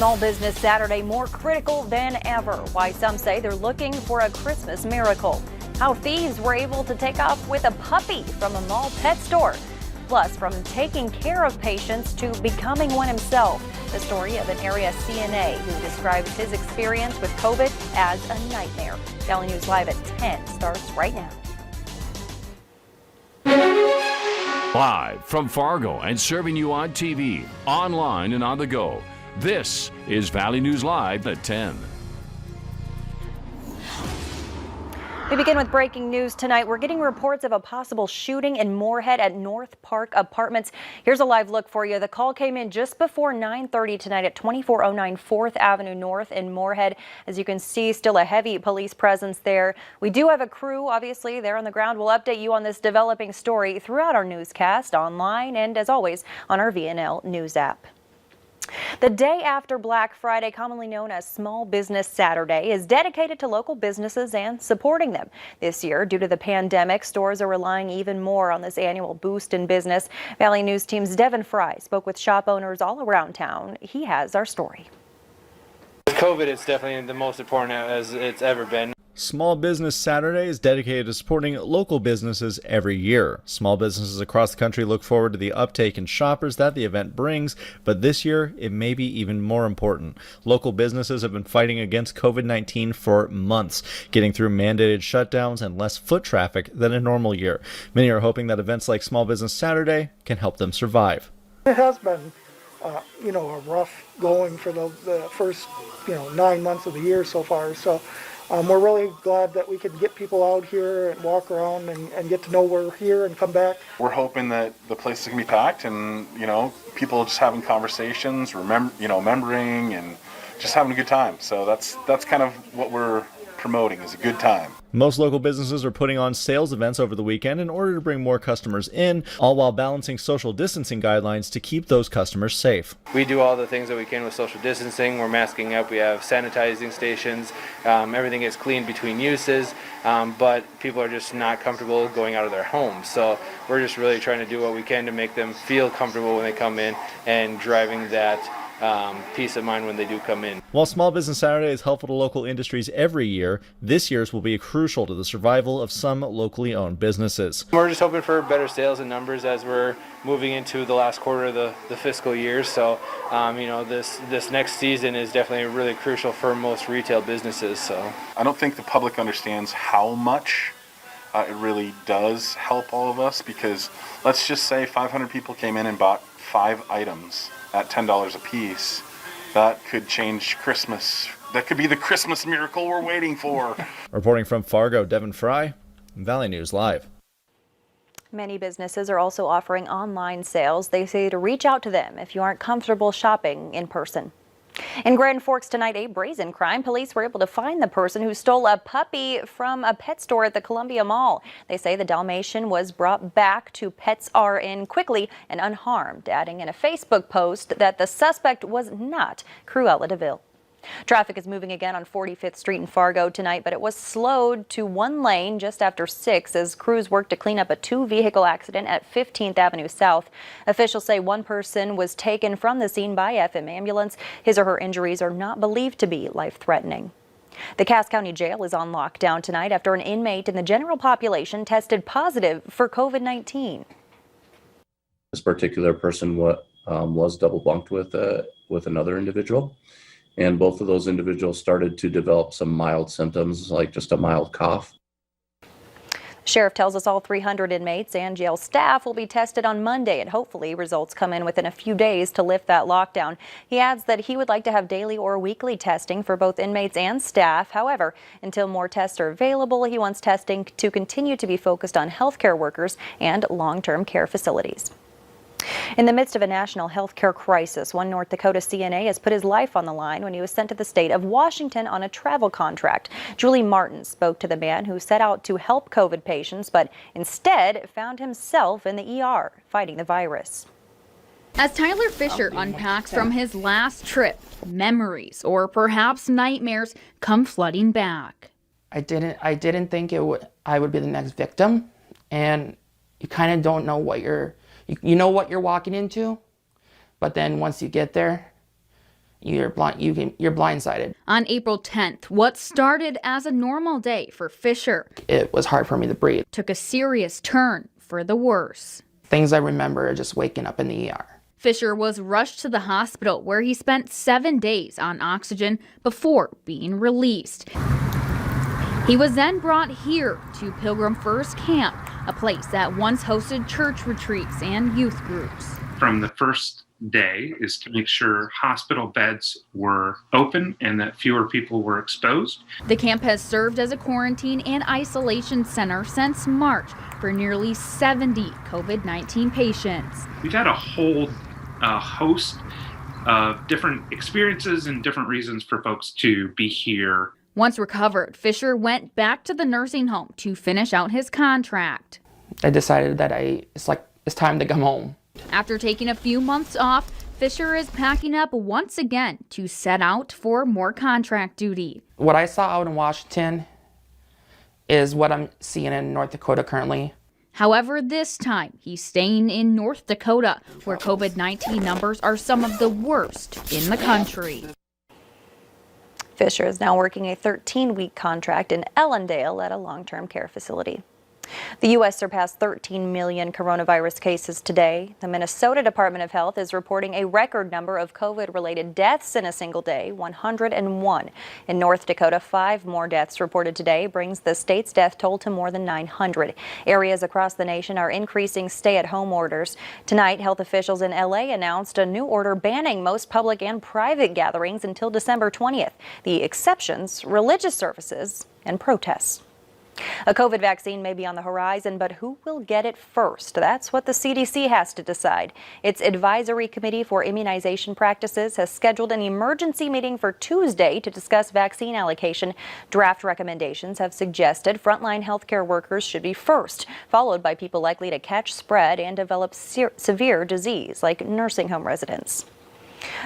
Small Business Saturday more critical than ever. Why some say they're looking for a Christmas miracle. How thieves were able to take off with a puppy from a mall pet store. Plus, from taking care of patients to becoming one himself. The story of an area CNA who describes his experience with COVID as a nightmare. Valley News Live at 10 starts right now. Live from Fargo and serving you on TV, online and on the go. This is Valley News Live at 10. We begin with breaking news tonight. We're getting reports of a possible shooting in Moorhead at North Park Apartments. Here's a live look for you. The call came in just before 9:30 tonight at 2409 4th Avenue North in Moorhead. As you can see, still a heavy police presence there. We do have a crew, obviously, there on the ground. We'll update you on this developing story throughout our newscast, online, and as always, on our VNL News app. The day after Black Friday, commonly known as Small Business Saturday, is dedicated to local businesses and supporting them. This year, due to the pandemic, stores are relying even more on this annual boost in business. Valley News Team's Devin Fry spoke with shop owners all around town. He has our story. With COVID, it's definitely the most important as it's ever been. Small Business Saturday is dedicated to supporting local businesses every year. Small businesses across the country look forward to the uptake in shoppers that the event brings, but this year it may be even more important. Local businesses have been fighting against COVID-19 for months, getting through mandated shutdowns and less foot traffic than a normal year. Many are hoping that events like Small Business Saturday can help them survive. It has been, a rough going for the first, 9 months of the year so far. So we're really glad that we could get people out here and walk around and get to know we're here and come back. We're hoping that the place is going to be packed and, people just having conversations, remembering and just having a good time. So that's kind of what we're promoting, is a good time. Most local businesses are putting on sales events over the weekend in order to bring more customers in, all while balancing social distancing guidelines to keep those customers safe. We do all the things that we can with social distancing. We're masking up. We have sanitizing stations. Everything is clean between uses, but people are just not comfortable going out of their homes. So we're just really trying to do what we can to make them feel comfortable when they come in and driving that peace of mind when they do come in. While Small Business Saturday is helpful to local industries every year, this year's will be crucial to the survival of some locally owned businesses. We're just hoping for better sales and numbers as we're moving into the last quarter of the fiscal year. So, this next season is definitely really crucial for most retail businesses. So, I don't think the public understands how much it really does help all of us, because let's just say 500 people came in and bought 5 items at $10 a piece. That could change Christmas. That could be the Christmas miracle we're waiting for. Reporting from Fargo, Devin Fry, Valley News Live. Many businesses are also offering online sales. They say to reach out to them if you aren't comfortable shopping in person. In Grand Forks tonight, a brazen crime. Police were able to find the person who stole a puppy from a pet store at the Columbia Mall. They say the Dalmatian was brought back to Pets R Us quickly and unharmed, adding in a Facebook post that the suspect was not Cruella de Vil. Traffic is moving again on 45th Street in Fargo tonight, but it was slowed to one lane just after 6 as crews worked to clean up a 2-vehicle accident at 15th Avenue South. Officials say one person was taken from the scene by FM ambulance. His or her injuries are not believed to be life-threatening. The Cass County Jail is on lockdown tonight after an inmate in the general population tested positive for COVID-19. This particular person was double bunked with another individual. And both of those individuals started to develop some mild symptoms, like just a mild cough. Sheriff tells us all 300 inmates and jail staff will be tested on Monday, and hopefully results come in within a few days to lift that lockdown. He adds that he would like to have daily or weekly testing for both inmates and staff. However, until more tests are available, he wants testing to continue to be focused on healthcare workers and long-term care facilities. In the midst of a national health care crisis, one North Dakota CNA has put his life on the line when he was sent to the state of Washington on a travel contract. Julie Martin spoke to the man who set out to help COVID patients, but instead found himself in the ER fighting the virus. As Tyler Fisher unpacks from his last trip, memories or perhaps nightmares come flooding back. I didn't think I would be the next victim, and you kind of don't know you know what you're walking into, but then once you get there, you're blindsided. On April 10th, what started as a normal day for Fisher It was hard for me to breathe. took a serious turn for the worse. Things I remember are just waking up in the ER. Fisher was rushed to the hospital where he spent 7 days on oxygen before being released. He was then brought here to Pilgrim First Camp, a place that once hosted church retreats and youth groups. From the first day is to make sure hospital beds were open and that fewer people were exposed. The camp has served as a quarantine and isolation center since March for nearly 70 COVID-19 patients. We've had a whole host of different experiences and different reasons for folks to be here. Once recovered, Fisher went back to the nursing home to finish out his contract. I decided that it's time to come home. After taking a few months off, Fisher is packing up once again to set out for more contract duty. What I saw out in Washington is what I'm seeing in North Dakota currently. However, this time he's staying in North Dakota, where COVID-19 numbers are some of the worst in the country. Fisher is now working a 13-week contract in Ellendale at a long-term care facility. The U.S. surpassed 13 million coronavirus cases today. The Minnesota Department of Health is reporting a record number of COVID-related deaths in a single day, 101. In North Dakota, 5 more deaths reported today brings the state's death toll to more than 900. Areas across the nation are increasing stay-at-home orders. Tonight, health officials in L.A. announced a new order banning most public and private gatherings until December 20th. The exceptions, religious services and protests. A COVID vaccine may be on the horizon, but who will get it first? That's what the CDC has to decide. Its Advisory Committee for Immunization Practices has scheduled an emergency meeting for Tuesday to discuss vaccine allocation. Draft recommendations have suggested frontline healthcare workers should be first, followed by people likely to catch spread and develop severe disease, like nursing home residents.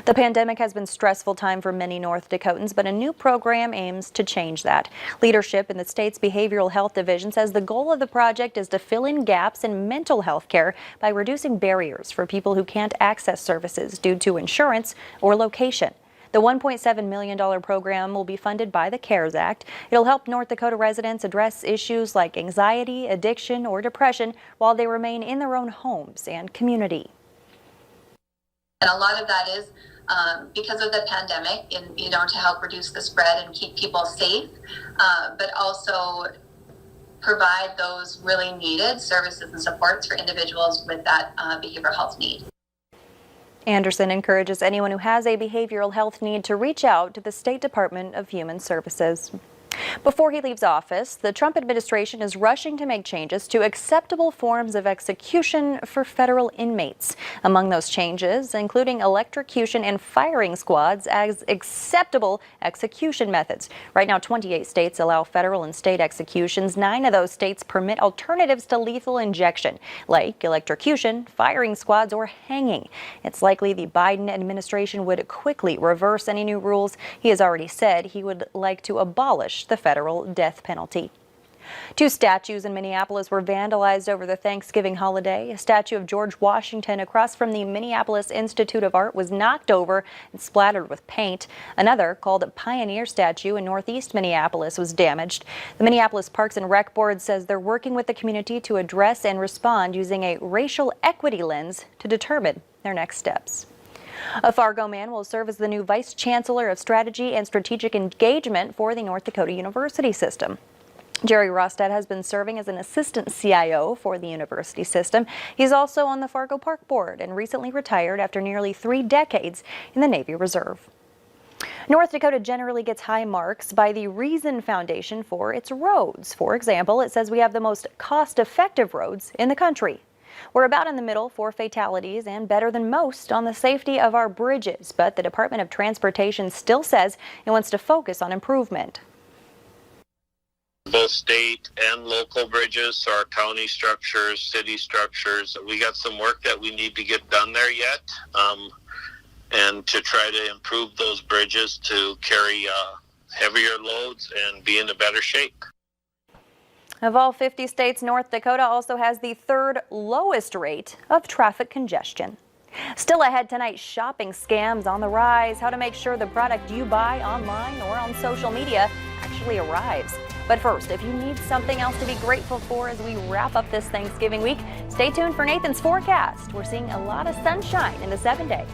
The pandemic has been a stressful time for many North Dakotans, but a new program aims to change that. Leadership in the state's Behavioral Health Division says the goal of the project is to fill in gaps in mental health care by reducing barriers for people who can't access services due to insurance or location. The $1.7 million program will be funded by the CARES Act. It'll help North Dakota residents address issues like anxiety, addiction, or depression while they remain in their own homes and community. And a lot of that is because of the pandemic, and to help reduce the spread and keep people safe, but also provide those really needed services and supports for individuals with that behavioral health need. Anderson encourages anyone who has a behavioral health need to reach out to the State Department of Human Services. Before he leaves office, the Trump administration is rushing to make changes to acceptable forms of execution for federal inmates. Among those changes, including electrocution and firing squads as acceptable execution methods. Right now, 28 states allow federal and state executions. 9 of those states permit alternatives to lethal injection, like electrocution, firing squads, or hanging. It's likely the Biden administration would quickly reverse any new rules. He has already said he would like to abolish the federal death penalty. 2 statues in Minneapolis were vandalized over the Thanksgiving holiday. A statue of George Washington across from the Minneapolis Institute of Art was knocked over and splattered with paint. Another, called Pioneer Statue in northeast Minneapolis, was damaged. The Minneapolis Parks and Rec Board says they're working with the community to address and respond using a racial equity lens to determine their next steps. A Fargo man will serve as the new Vice Chancellor of Strategy and Strategic Engagement for the North Dakota University System. Jerry Rostad has been serving as an assistant CIO for the university system. He's also on the Fargo Park Board and recently retired after nearly 3 decades in the Navy Reserve. North Dakota generally gets high marks by the Reason Foundation for its roads. For example, it says we have the most cost-effective roads in the country. We're about in the middle for fatalities and better than most on the safety of our bridges, but the Department of Transportation still says it wants to focus on improvement. Both state and local bridges, our county structures, city structures, we got some work that we need to get done there yet, and to try to improve those bridges to carry heavier loads and be in a better shape. Of all 50 states, North Dakota also has the 3rd lowest rate of traffic congestion. Still ahead tonight, shopping scams on the rise, how to make sure the product you buy online or on social media actually arrives. But first, if you need something else to be grateful for as we wrap up this Thanksgiving week, stay tuned for Nathan's forecast. We're seeing a lot of sunshine in the 7-day.